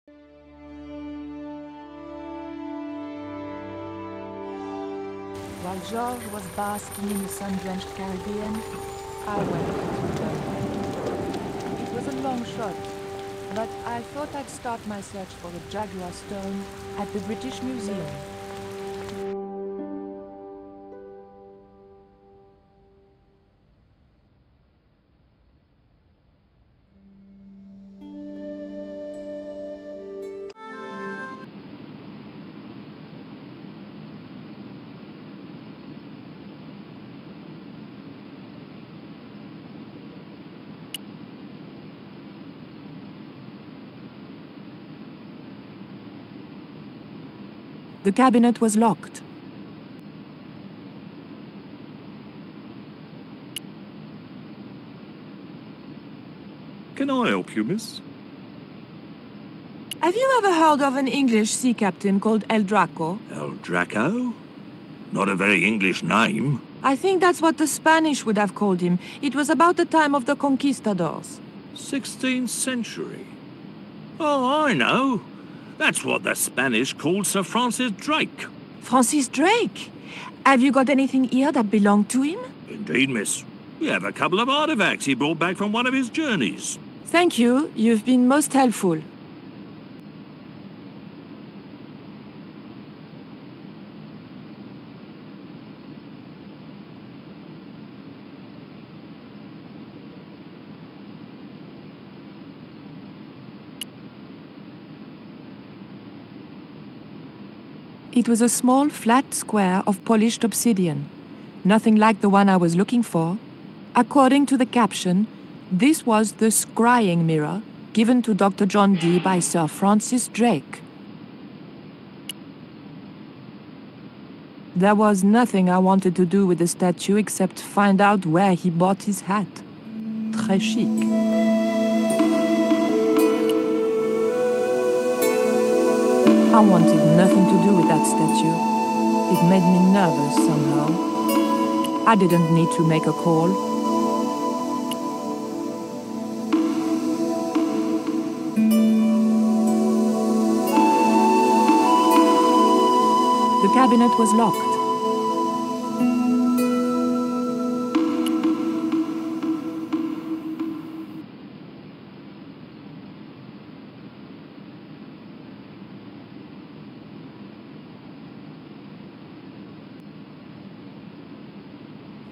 While George was basking in the sun-drenched Caribbean, I went to Germany. It was a long shot, but I thought I'd start my search for the Jaguar stone at the British Museum. The cabinet was locked. Can I help you, miss? Have you ever heard of an English sea captain called El Draco? El Draco? Not a very English name. I think that's what the Spanish would have called him. It was about the time of the conquistadors. 16th century. Oh, I know. That's what the Spanish called Sir Francis Drake. Francis Drake? Have you got anything here that belonged to him? Indeed, miss. We have a couple of artifacts he brought back from one of his journeys. Thank you. You've been most helpful. It was a small, flat square of polished obsidian. Nothing like the one I was looking for. According to the caption, this was the scrying mirror given to Dr. John Dee by Sir Francis Drake. There was nothing I wanted to do with the statue except find out where he bought his hat. Très chic. I wanted nothing to do with that statue. It made me nervous somehow. I didn't need to make a call. The cabinet was locked.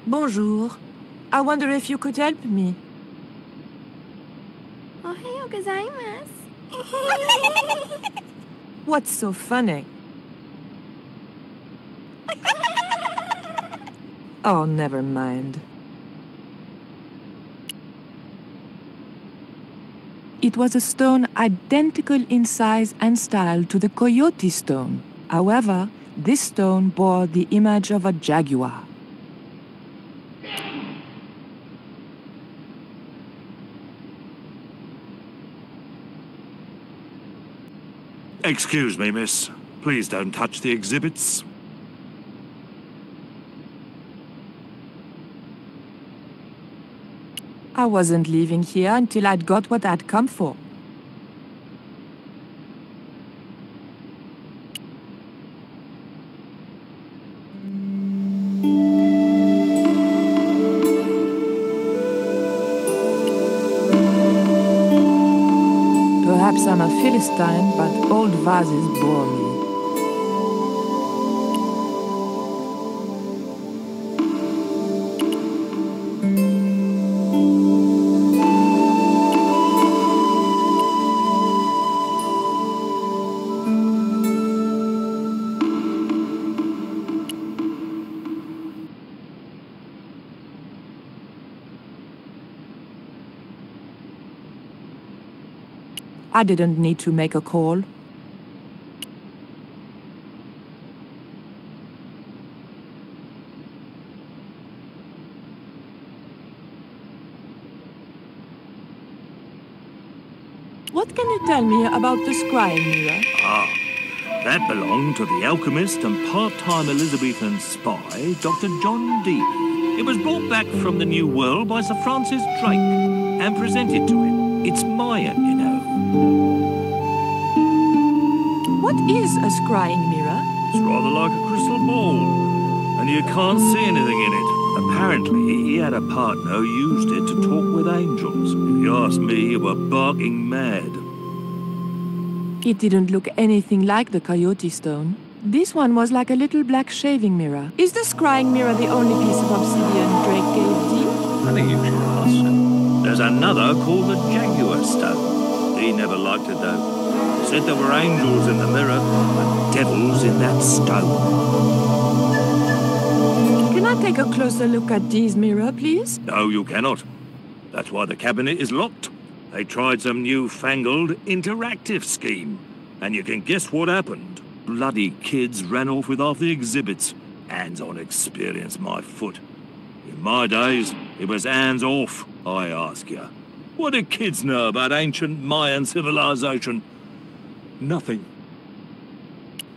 Bonjour. I wonder if you could help me. Ohayou gozaimasu. What's so funny? Oh, never mind. It was a stone identical in size and style to the Coyote stone. However, this stone bore the image of a jaguar. Excuse me, miss. Please don't touch the exhibits. I wasn't leaving here until I'd got what I'd come for. Perhaps I'm a Philistine, but old vases bore me. I didn't need to make a call. What can you tell me about the scrying mirror? Ah, that belonged to the alchemist and part-time Elizabethan spy, Dr. John Dee. It was brought back from the New World by Sir Francis Drake and presented to him. It's Mayan, you know. What is a scrying mirror? It's rather like a crystal ball, and you can't see anything in it. Apparently, he had a partner who used it to talk with angels. If you ask me, you were barking mad. It didn't look anything like the coyote stone. This one was like a little black shaving mirror. Is the scrying mirror the only piece of obsidian Drake gave Dee? Funny you should ask. There's another called the Jaguar Stone. He never liked it, though. He said there were angels in the mirror and devils in that stone. Can I take a closer look at Dee's mirror, please? No, you cannot. That's why the cabinet is locked. They tried some newfangled interactive scheme. And you can guess what happened. Bloody kids ran off with half the exhibits. Hands-on experience, my foot. In my days, it was hands off, I ask you. What do kids know about ancient Mayan civilization? Nothing.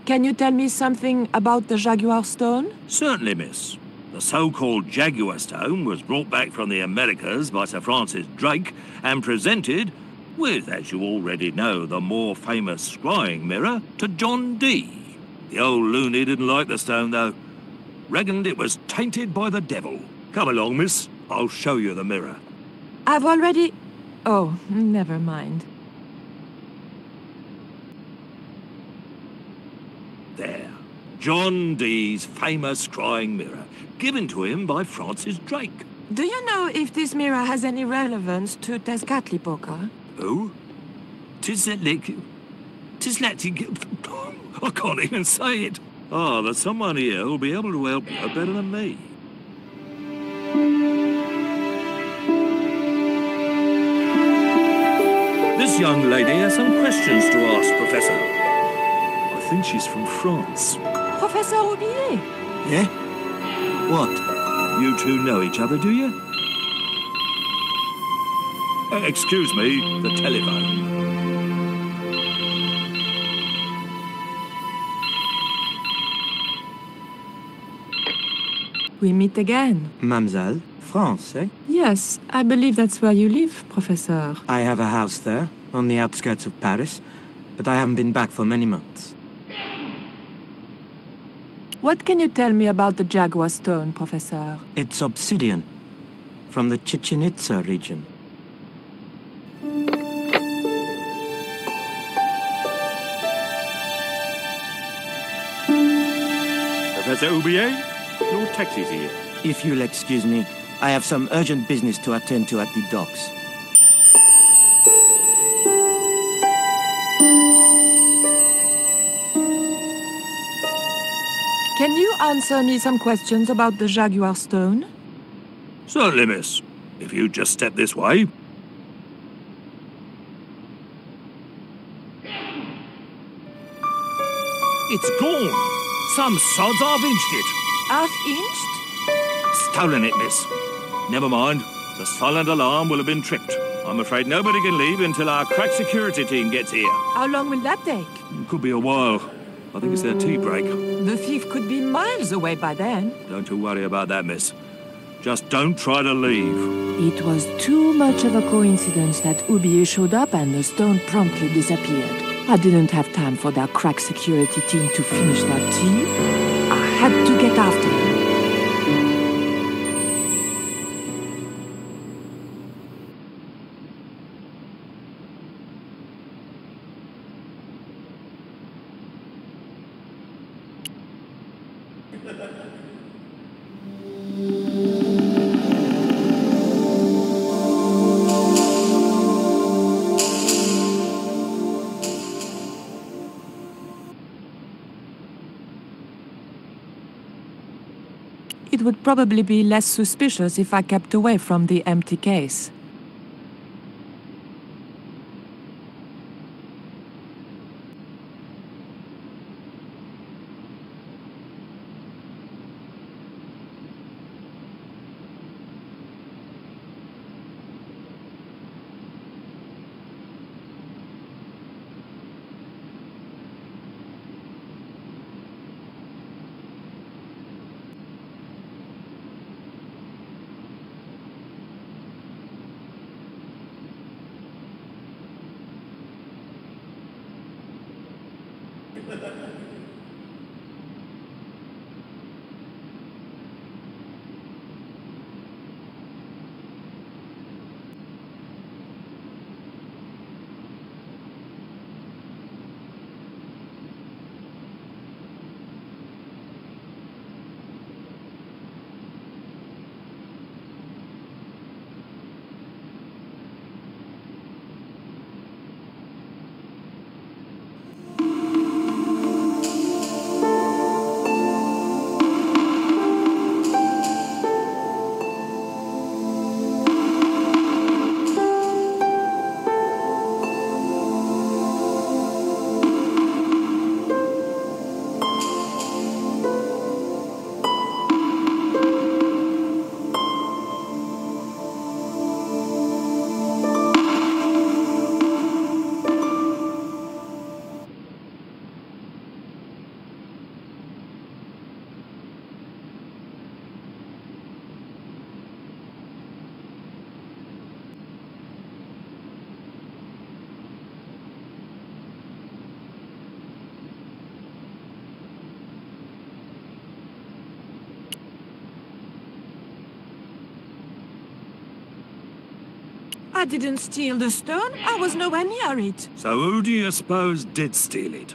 Can you tell me something about the Jaguar stone? Certainly, miss. The so-called Jaguar Stone was brought back from the Americas by Sir Francis Drake and presented with, as you already know, the more famous scrying mirror to John Dee. The old loony didn't like the stone, though. Reckoned it was tainted by the devil. Come along, miss. I'll show you the mirror. I've already... Oh, never mind. There. John Dee's famous scrying mirror, given to him by Francis Drake. Do you know if this mirror has any relevance to Tezcatlipoca? Who? Tizletlik... I can't even say it. Ah, there's someone here who'll be able to help you better than me. This young lady has some questions to ask, Professor. I think she's from France. Professor Aubier? Yeah? What? You two know each other, do you? Excuse me, the telephone. We meet again. Mademoiselle, France, eh? Yes, I believe that's where you live, Professor. I have a house there, on the outskirts of Paris, but I haven't been back for many months. What can you tell me about the Jaguar stone, Professor? It's obsidian, from the Chichen Itza region. Professor Aubier, your taxi's here. If you'll excuse me, I have some urgent business to attend to at the docks. Can you answer me some questions about the Jaguar stone? Certainly, miss. If you just step this way. It's gone. Some sods half-inched it. Half-inched? Stolen it, miss. Never mind. The silent alarm will have been tripped. I'm afraid nobody can leave until our crack security team gets here. How long will that take? It could be a while. I think it's their tea break. The thief could be miles away by then. Don't you worry about that, miss. Just don't try to leave. It was too much of a coincidence that Aubier showed up and the stone promptly disappeared. I didn't have time for their crack security team to finish their tea. I had to get after him. It would probably be less suspicious if I kept away from the empty case. I didn't steal the stone. I was nowhere near it. So who do you suppose did steal it?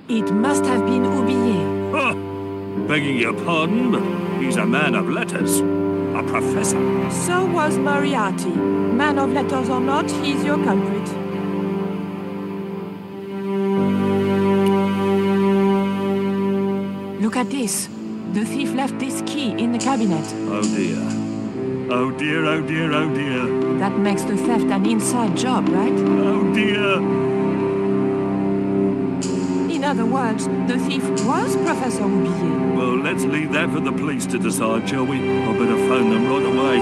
It must have been Oublié. Oh, begging your pardon, but he's a man of letters. A professor. So was Moriarty. Man of letters or not, he's your culprit. Look at this. The thief left this key in the cabinet. Oh dear. Oh dear, oh dear, oh dear. That makes the theft an inside job, right? Oh dear. In other words, the thief was Professor Oublié. Well, let's leave that for the police to decide, shall we? I better phone them right away.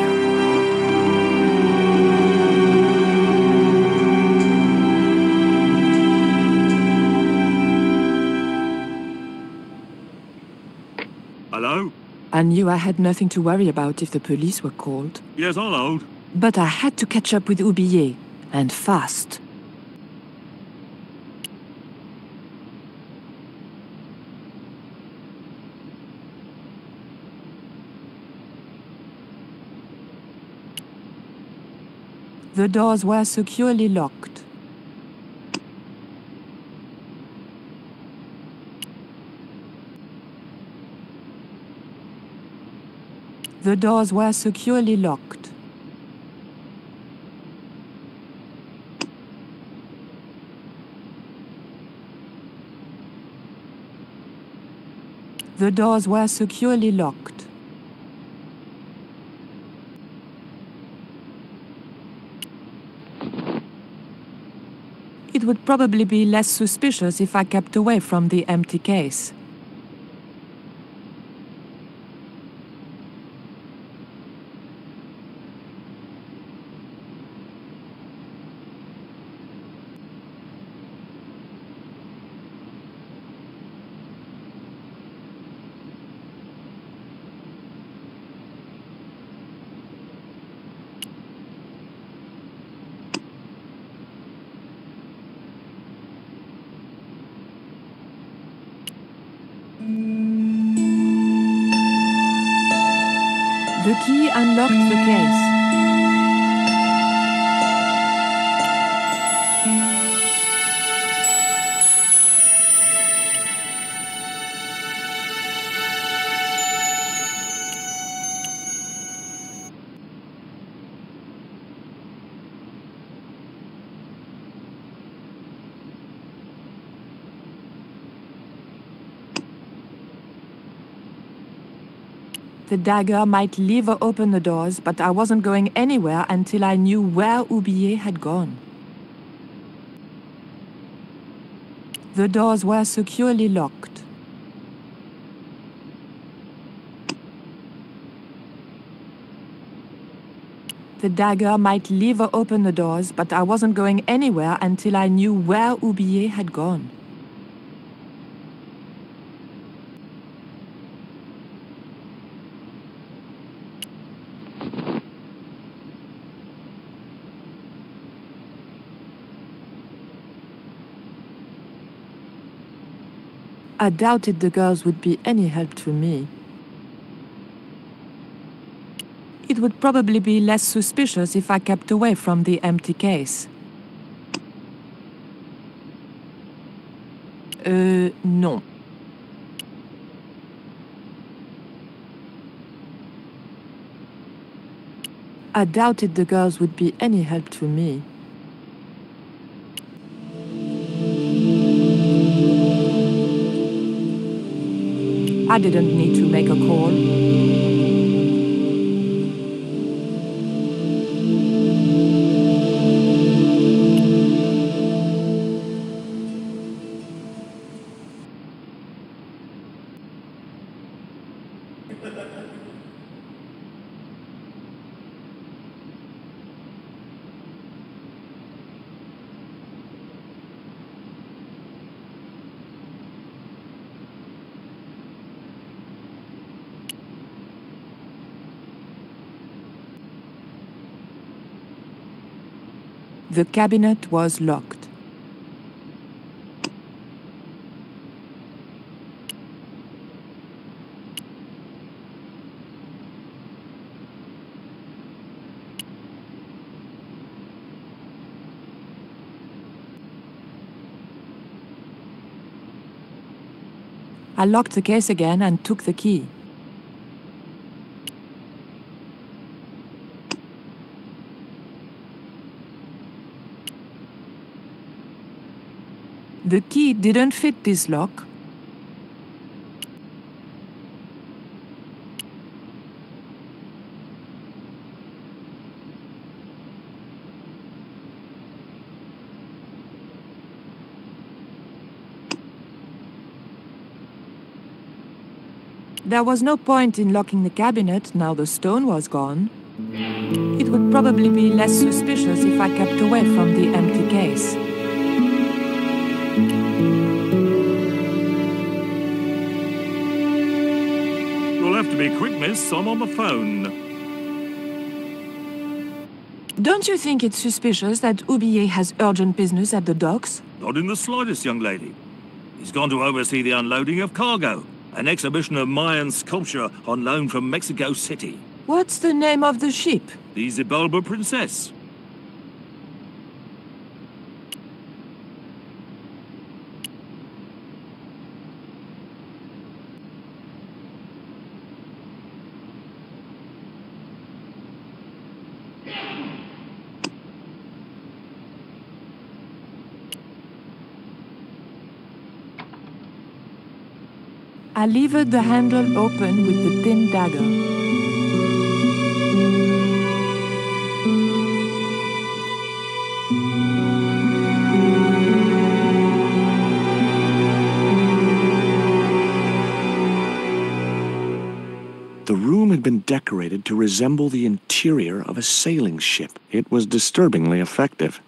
Hello? I knew I had nothing to worry about if the police were called. Yes, I'll hold. But I had to catch up with Oublié, and fast. The doors were securely locked. The doors were securely locked. The doors were securely locked. It would probably be less suspicious if I kept away from the empty case. The key unlocked the case. The dagger might lever open the doors, but I wasn't going anywhere until I knew where Oublié had gone. The doors were securely locked. The dagger might lever open the doors, but I wasn't going anywhere until I knew where Oublié had gone. I doubted the girls would be any help to me. It would probably be less suspicious if I kept away from the empty case. Non. I doubted the girls would be any help to me. I didn't need to make a call. The cabinet was locked. I locked the case again and took the key. The key didn't fit this lock. There was no point in locking the cabinet now the stone was gone. It would probably be less suspicious if I kept away from the empty case. You'll have to be quick, miss. I'm on the phone. Don't you think it's suspicious that Oublier has urgent business at the docks? Not in the slightest, young lady. He's gone to oversee the unloading of cargo. An exhibition of Mayan sculpture on loan from Mexico City. What's the name of the ship? The Xibalba Princess. I levered the handle open with the thin dagger. The room had been decorated to resemble the interior of a sailing ship. It was disturbingly effective.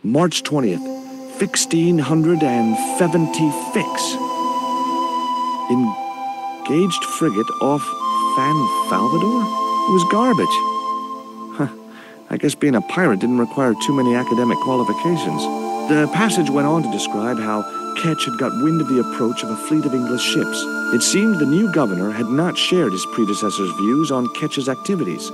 March 20th, 1676. Engaged frigate off Fan Salvador? It was garbage. Huh. I guess being a pirate didn't require too many academic qualifications. The passage went on to describe how Ketch had got wind of the approach of a fleet of English ships. It seemed the new governor had not shared his predecessor's views on Ketch's activities.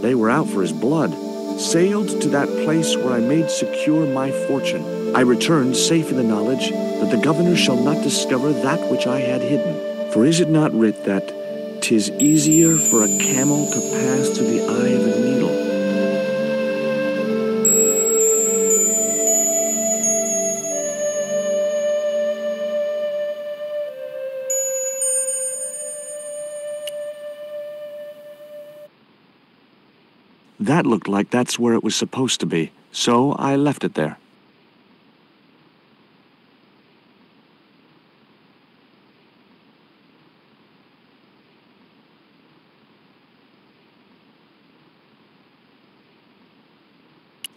They were out for his blood. Sailed to that place where I made secure my fortune. I returned safe in the knowledge that the governor shall not discover that which I had hidden. For is it not writ that 'tis easier for a camel to pass through the eye of a needle? That looked like that's where it was supposed to be, so I left it there.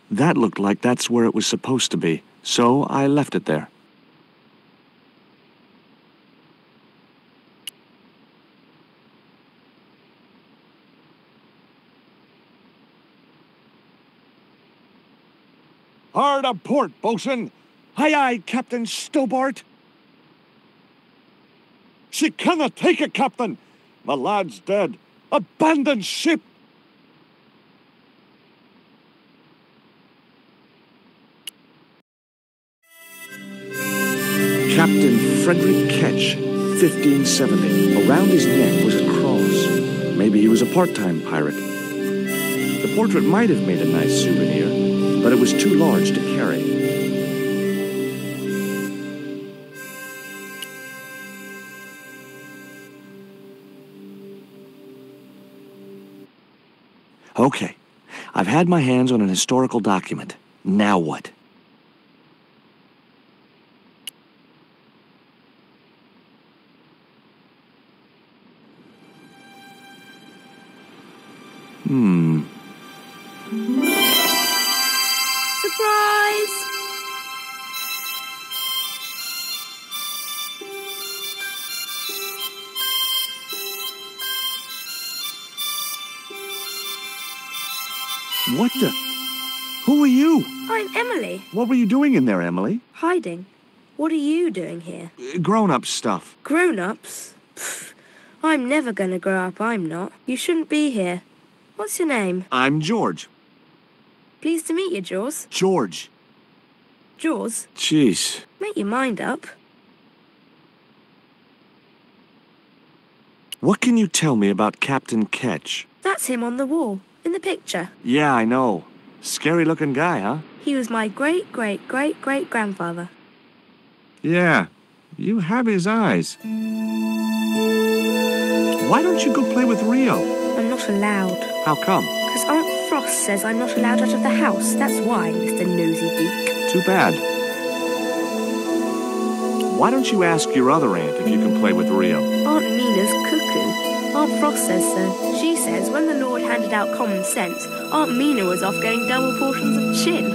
That looked like that's where it was supposed to be, so I left it there. Hard a port, bosun! Aye, aye, Captain Stobart! She cannot take it, Captain! My lad's dead. Abandon ship! Frederick Ketch, 1570. Around his neck was a cross. Maybe he was a part-time pirate. The portrait might have made a nice souvenir, but it was too large to carry. Okay, I've had my hands on an historical document. Now what? Surprise! What the? Who are you? I'm Emily. What were you doing in there, Emily? Hiding. What are you doing here? Grown-up stuff. Grown-ups? Pfft. I'm never gonna grow up, I'm not. You shouldn't be here. What's your name? I'm George. Pleased to meet you, Jaws. George. Jaws? Jeez. Make your mind up. What can you tell me about Captain Ketch? That's him on the wall, in the picture. Yeah, I know. Scary-looking guy, huh? He was my great-great-great-great-grandfather. Yeah, you have his eyes. Why don't you go play with Rio? I'm not allowed. How come? Because Aunt Frost says I'm not allowed out of the house. That's why, Mr. Nosy Beak. Too bad. Why don't you ask your other aunt if you can play with Rio? Aunt Mina's cuckoo. Aunt Frost says so. She says when the Lord handed out common sense, Aunt Mina was off getting double portions of chin.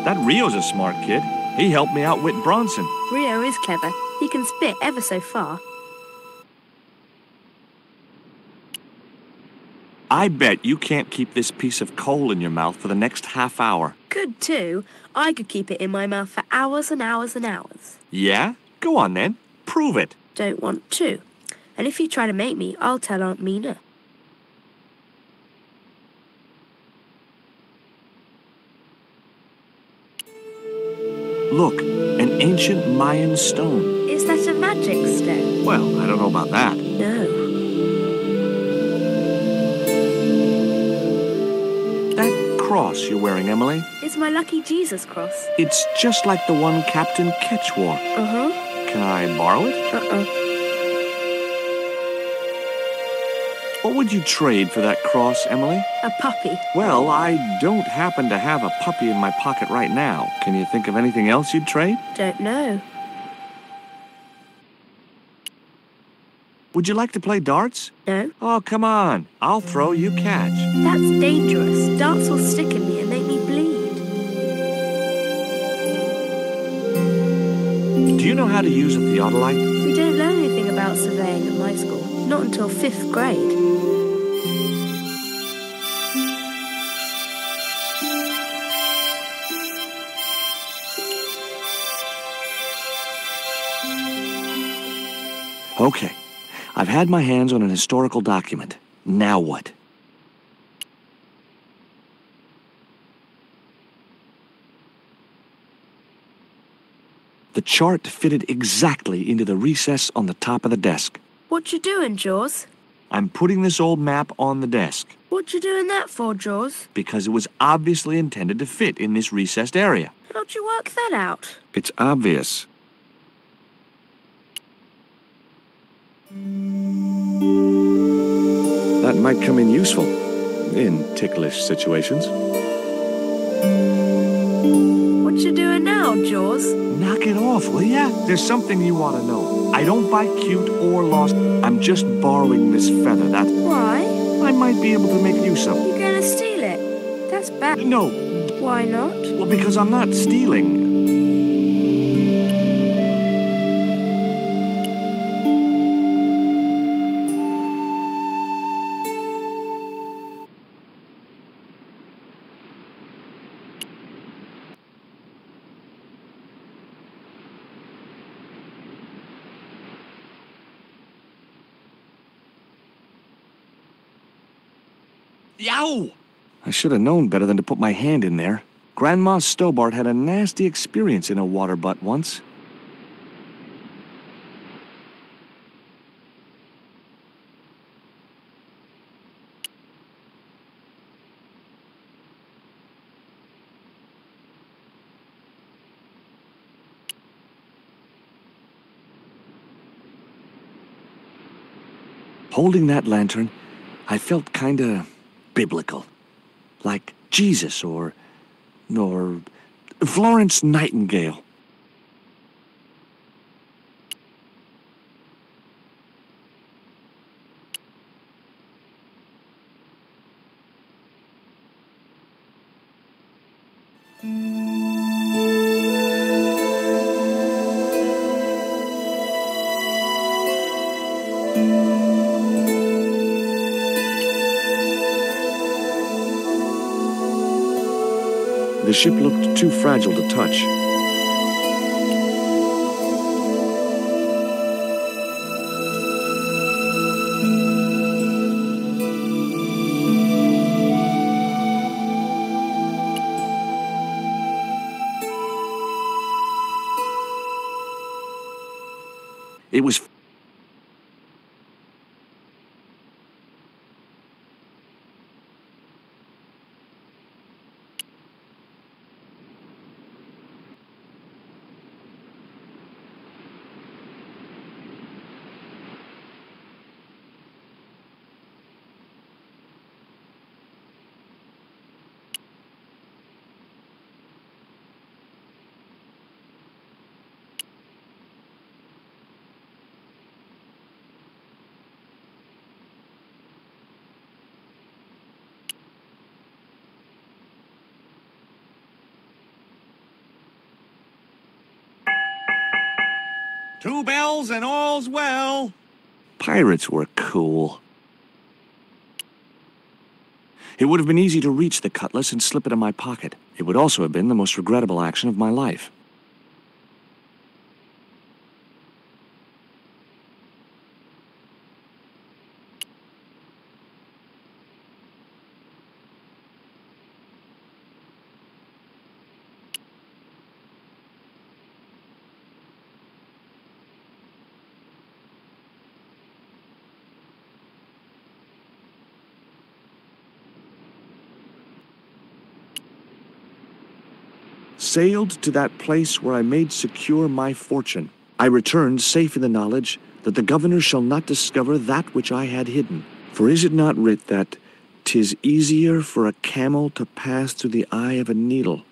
That Rio's a smart kid. He helped me outwit Bronson. Rio is clever. He can spit ever so far. I bet you can't keep this piece of coal in your mouth for the next half hour. Could too. I could keep it in my mouth for hours and hours and hours. Yeah? Go on then. Prove it. Don't want to. And if you try to make me, I'll tell Aunt Mina. Look, an ancient Mayan stone. Is that a magic stone? Well, I don't know about that. No. That cross you're wearing, Emily, It's my lucky Jesus cross. it's just like the one Captain Ketch wore. Uh-huh. Can I borrow it? Uh-uh. What would you trade for that cross, Emily? A puppy. Well, I don't happen to have a puppy in my pocket right now. Can you think of anything else you'd trade? Don't know. Would you like to play darts? No. Oh, come on. I'll throw, you catch. That's dangerous. Darts will stick in me and make me bleed. Do you know how to use a theodolite? We don't learn anything about surveying at my school. Not until 5th grade. Okay. I've had my hands on an historical document. Now what? The chart fitted exactly into the recess on the top of the desk. What you doing, Jaws? I'm putting this old map on the desk What you doing that for, Jaws? because it was obviously intended to fit in this recessed area. How'd you work that out? It's obvious. That might come in useful in ticklish situations. What you doing now, Jaws? Knock it off, will ya? There's something you ought to know. I don't buy cute or lost. I'm just borrowing this feather that Why? I might be able to make use of. You gonna steal it? That's bad. No, Why not? well, because I'm not stealing. Yow! I should have known better than to put my hand in there. Grandma Stobart had a nasty experience in a water butt once. Holding that lantern, I felt kinda biblical. Like Jesus or Florence Nightingale. The ship looked too fragile to touch. It was Two bells and all's well. Pirates were cool. It would have been easy to reach the cutlass and slip it in my pocket. It would also have been the most regrettable action of my life. Sailed to that place where I made secure my fortune. I returned safe in the knowledge that the governor shall not discover that which I had hidden. For is it not writ that 'tis easier for a camel to pass through the eye of a needle?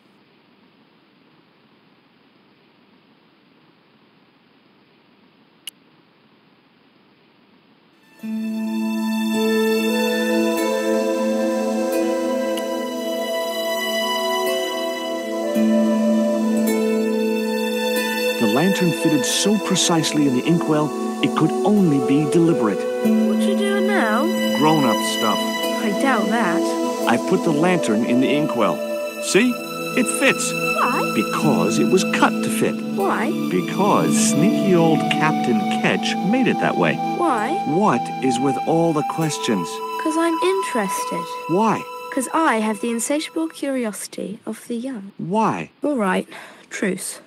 The lantern fitted so precisely in the inkwell, it could only be deliberate. What you doing now? Grown-up stuff. I doubt that. I put the lantern in the inkwell. See? It fits. Why? Because it was cut to fit. Why? Because sneaky old Captain Ketch made it that way. Why? What is with all the questions? 'Cause I'm interested. Why? 'Cause I have the insatiable curiosity of the young. Why? All right. Truce.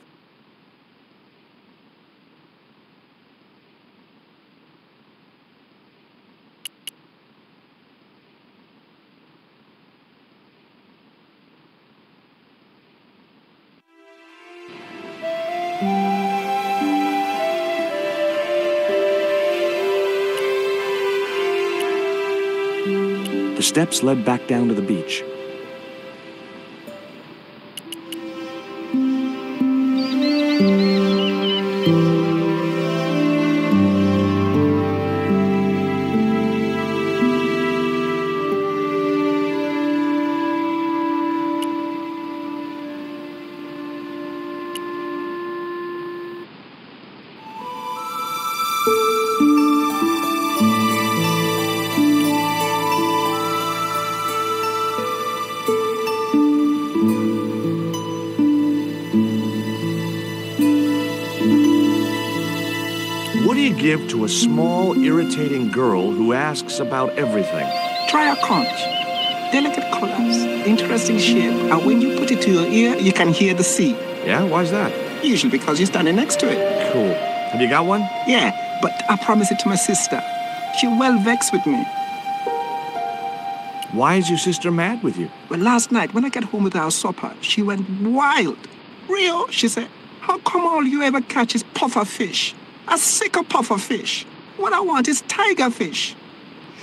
The steps led back down to the beach. Give to a small, irritating girl who asks about everything. Try a conch. delicate colors, interesting shape, and when you put it to your ear, you can hear the sea. Yeah? Why's that? Usually because you're standing next to it. Cool. Have you got one? Yeah, but I promised it to my sister. She well vexed with me. Why is your sister mad with you? Well, last night, when I got home with our supper, she went wild. Rio, she said, how come all you ever catch is puffer fish? A sicker puffer fish. What I want is tiger fish.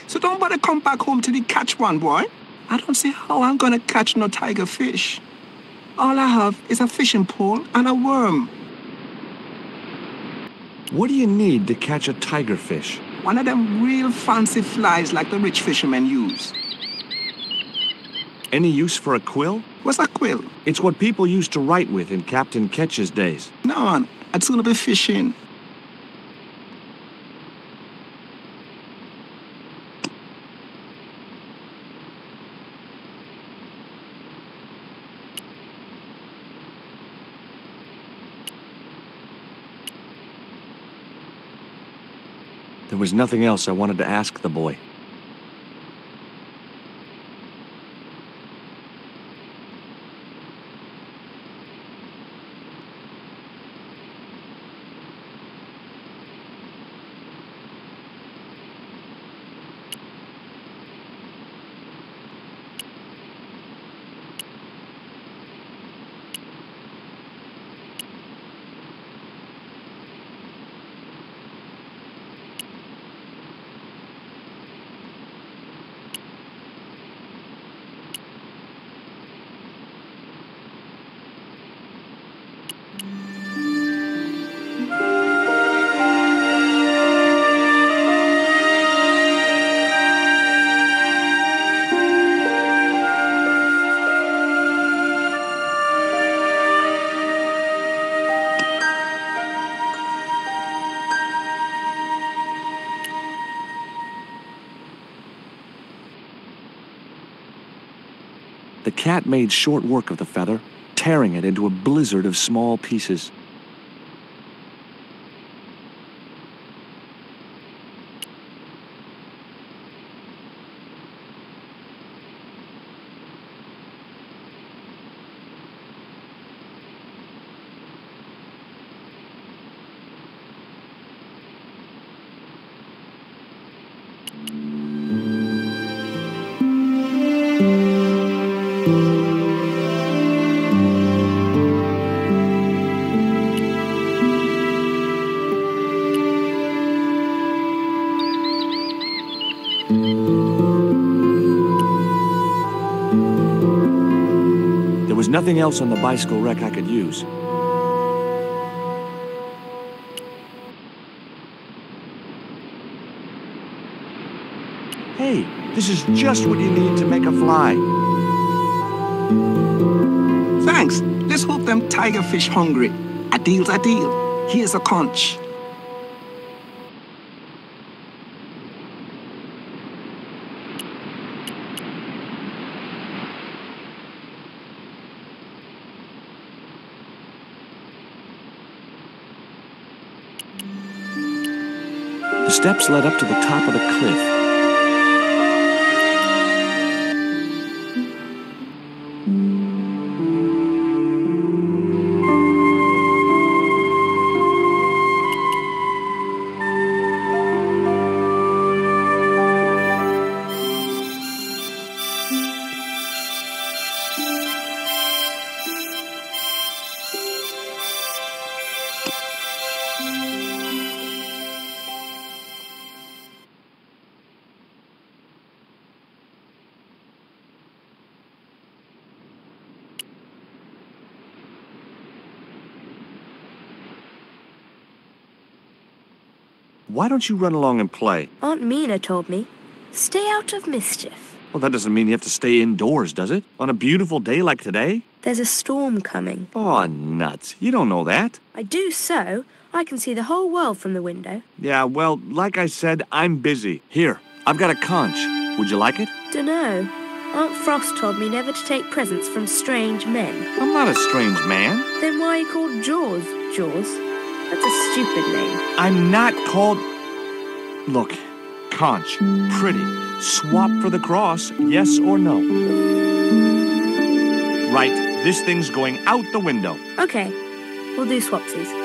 So don't bother come back home till you catch one, boy. I don't see how I'm gonna catch no tiger fish. All I have is a fishing pole and a worm. What do you need to catch a tiger fish? One of them real fancy flies like the rich fishermen use. Any use for a quill? What's a quill? It's what people used to write with in Captain Ketch's days. No, man. I'd sooner be fishing. There was nothing else I wanted to ask the boy. The cat made short work of the feather, tearing it into a blizzard of small pieces. There was nothing else on the bicycle wreck I could use. Hey, this is just what you need to make a fly. Thanks. Let's hope them tiger fish hungry. A deal's a deal. Here's a conch. The steps led up to the top of the cliff. Why don't you run along and play? Aunt Mina told me, stay out of mischief. Well, that doesn't mean you have to stay indoors, does it? On a beautiful day like today? There's a storm coming. Oh, nuts. You don't know that. I do so. I can see the whole world from the window. Yeah, well, like I said, I'm busy. Here, I've got a conch. Would you like it? Dunno. Aunt Frost told me never to take presents from strange men. I'm not a strange man. Then why are you called Jaws? Jaws? That's a stupid name. I'm not called... Look, conch. Pretty. Swap for the cross, yes or no? Right, this thing's going out the window. Okay, we'll do swapsies.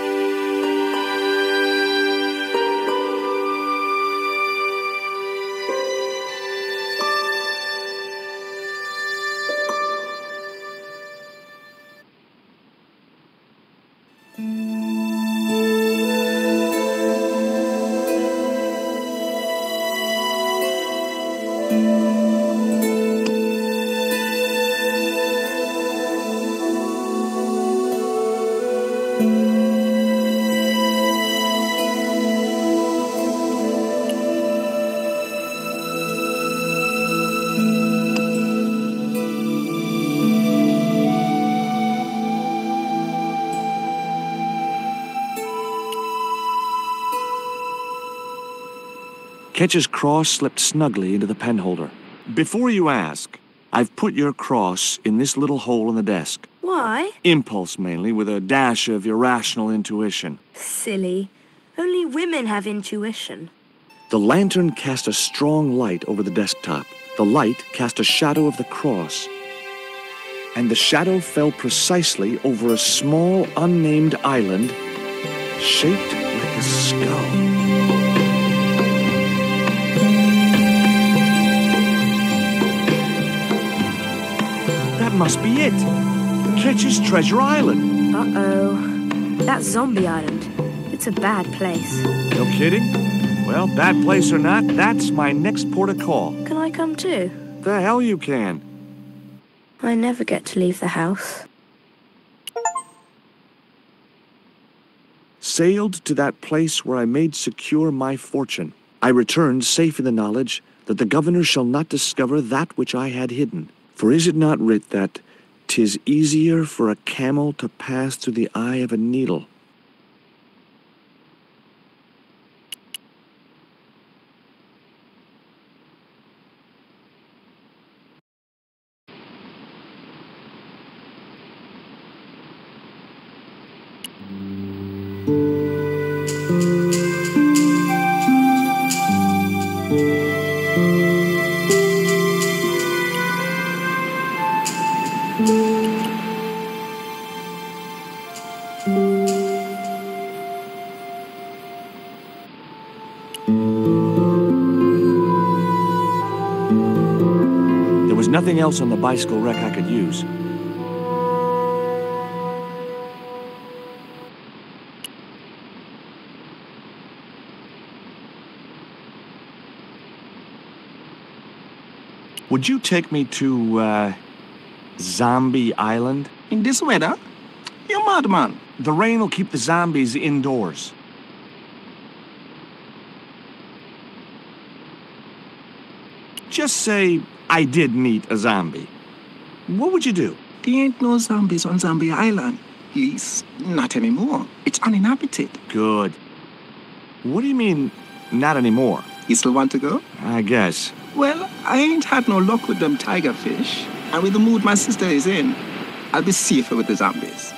Ketch's cross slipped snugly into the penholder. Before you ask, I've put your cross in this little hole in the desk. Why? Impulse, mainly, with a dash of irrational intuition. Silly. Only women have intuition. The lantern cast a strong light over the desktop. The light cast a shadow of the cross. And the shadow fell precisely over a small, unnamed island shaped like a skull. That must be it. Ketch's Treasure Island. Uh-oh. That's Zombie Island. It's a bad place. No kidding? Well, bad place or not, that's my next port of call. Can I come too? The hell you can. I never get to leave the house. Sailed to that place where I made secure my fortune. I returned safe in the knowledge that the governor shall not discover that which I had hidden. For is it not writ that 'tis easier for a camel to pass through the eye of a needle? Nothing else on the bicycle wreck I could use. Would you take me to, Zombie Island? In this weather? You're mad, man. The rain will keep the zombies indoors. Just say I did meet a zombie. What would you do? There ain't no zombies on Zombie Island. At least, not anymore. It's uninhabited. Good. What do you mean, not anymore? You still want to go? I guess. Well, I ain't had no luck with them tiger fish. And with the mood my sister is in, I'll be safer with the zombies.